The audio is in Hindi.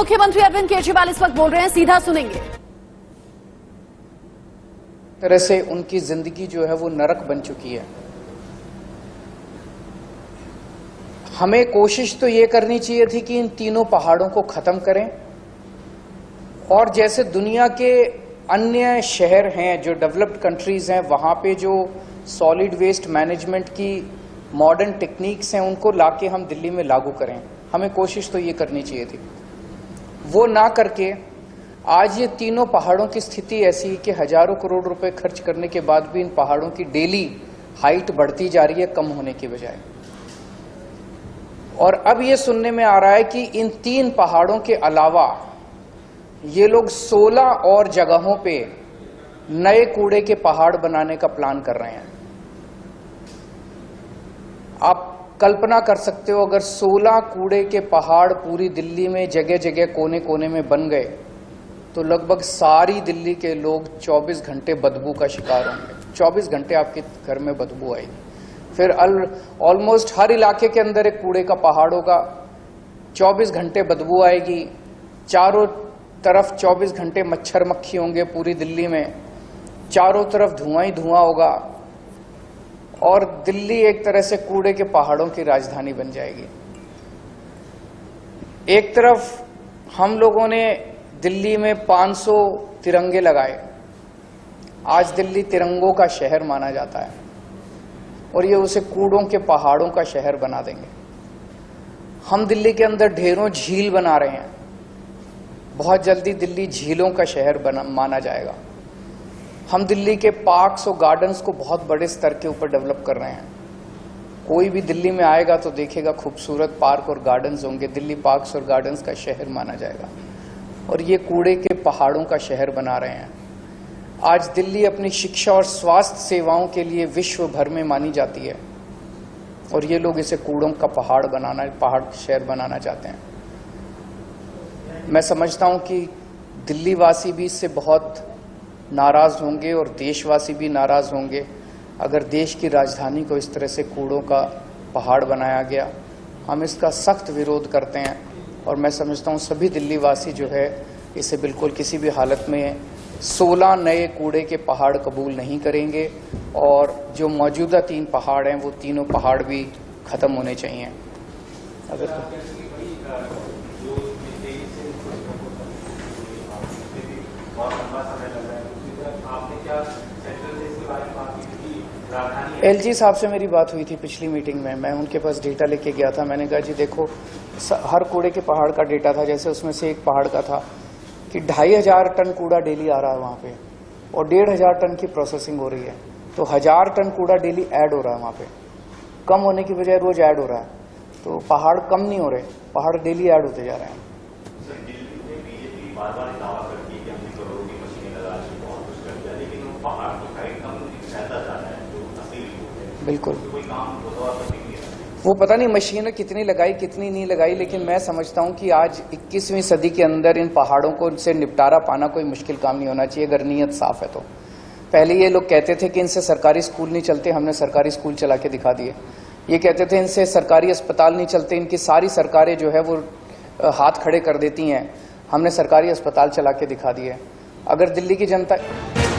मुख्यमंत्री अरविंद केजरीवाल इस वक्त बोल रहे हैं, सीधा सुनेंगे। तरह से उनकी जिंदगी जो है वो नरक बन चुकी है। हमें कोशिश तो ये करनी चाहिए थी कि इन तीनों पहाड़ों को खत्म करें और जैसे दुनिया के अन्य शहर हैं जो डेवलप्ड कंट्रीज हैं वहां पे जो सॉलिड वेस्ट मैनेजमेंट की मॉडर्न टेक्निक्स हैं उनको लाके हम दिल्ली में लागू करें। हमें कोशिश तो ये करनी चाहिए थी, वो ना करके आज ये तीनों पहाड़ों की स्थिति ऐसी है कि हजारों करोड़ रुपए खर्च करने के बाद भी इन पहाड़ों की डेली हाइट बढ़ती जा रही है कम होने की बजाय। और अब ये सुनने में आ रहा है कि इन 3 पहाड़ों के अलावा ये लोग 16 और जगहों पे नए कूड़े के पहाड़ बनाने का प्लान कर रहे हैं। आप कल्पना कर सकते हो अगर 16 कूड़े के पहाड़ पूरी दिल्ली में जगह जगह कोने कोने में बन गए तो लगभग सारी दिल्ली के लोग 24 घंटे बदबू का शिकार होंगे। 24 घंटे आपके घर में बदबू आएगी। फिर ऑलमोस्ट हर इलाके के अंदर एक कूड़े का पहाड़ होगा, 24 घंटे बदबू आएगी, चारों तरफ 24 घंटे मच्छर मक्खी होंगे पूरी दिल्ली में, चारों तरफ धुआं ही धुआं होगा और दिल्ली एक तरह से कूड़े के पहाड़ों की राजधानी बन जाएगी। एक तरफ हम लोगों ने दिल्ली में 500 तिरंगे लगाए, आज दिल्ली तिरंगों का शहर माना जाता है और ये उसे कूड़ों के पहाड़ों का शहर बना देंगे। हम दिल्ली के अंदर ढेरों झील बना रहे हैं, बहुत जल्दी दिल्ली झीलों का शहर माना जाएगा। हम दिल्ली के पार्क्स और गार्डन्स को बहुत बड़े स्तर के ऊपर डेवलप कर रहे हैं। कोई भी दिल्ली में आएगा तो देखेगा खूबसूरत पार्क और गार्डन्स होंगे, दिल्ली पार्क्स और गार्डन्स का शहर माना जाएगा और ये कूड़े के पहाड़ों का शहर बना रहे हैं। आज दिल्ली अपनी शिक्षा और स्वास्थ्य सेवाओं के लिए विश्व भर में मानी जाती है और ये लोग इसे कूड़ों का पहाड़ शहर बनाना चाहते हैं। मैं समझता हूं कि दिल्ली वासी भी इससे बहुत नाराज होंगे और देशवासी भी नाराज होंगे अगर देश की राजधानी को इस तरह से कूड़ों का पहाड़ बनाया गया। हम इसका सख्त विरोध करते हैं और मैं समझता हूं सभी दिल्ली वासी जो है इसे बिल्कुल किसी भी हालत में 16 नए कूड़े के पहाड़ कबूल नहीं करेंगे और जो मौजूदा 3 पहाड़ हैं वो तीनों पहाड़ भी खत्म होने चाहिए। अगर एलजी साहब से मेरी बात हुई थी पिछली मीटिंग में, मैं उनके पास डेटा लेके गया था। मैंने कहा जी देखो हर कूड़े के पहाड़ का डेटा था, जैसे उसमें से एक पहाड़ का था कि 2500 टन कूड़ा डेली आ रहा है वहाँ पे और 1500 टन की प्रोसेसिंग हो रही है, तो 1000 टन कूड़ा डेली ऐड हो रहा है वहाँ पे, कम होने की बजाय रोज ऐड हो रहा है। तो पहाड़ कम नहीं हो रहे, पहाड़ डेली ऐड होते जा रहे हैं। बिल्कुल, वो पता नहीं मशीनें कितनी लगाई कितनी नहीं लगाई, लेकिन मैं समझता हूं कि आज 21वीं सदी के अंदर इन पहाड़ों को से निपटारा पाना कोई मुश्किल काम नहीं होना चाहिए अगर नीयत साफ है तो। पहले ये लोग कहते थे कि इनसे सरकारी स्कूल नहीं चलते, हमने सरकारी स्कूल चला के दिखा दिए। ये कहते थे इनसे सरकारी अस्पताल नहीं चलते, इनकी सारी सरकारें जो है वो हाथ खड़े कर देती हैं, हमने सरकारी अस्पताल चला के दिखा दिए। अगर दिल्ली की जनता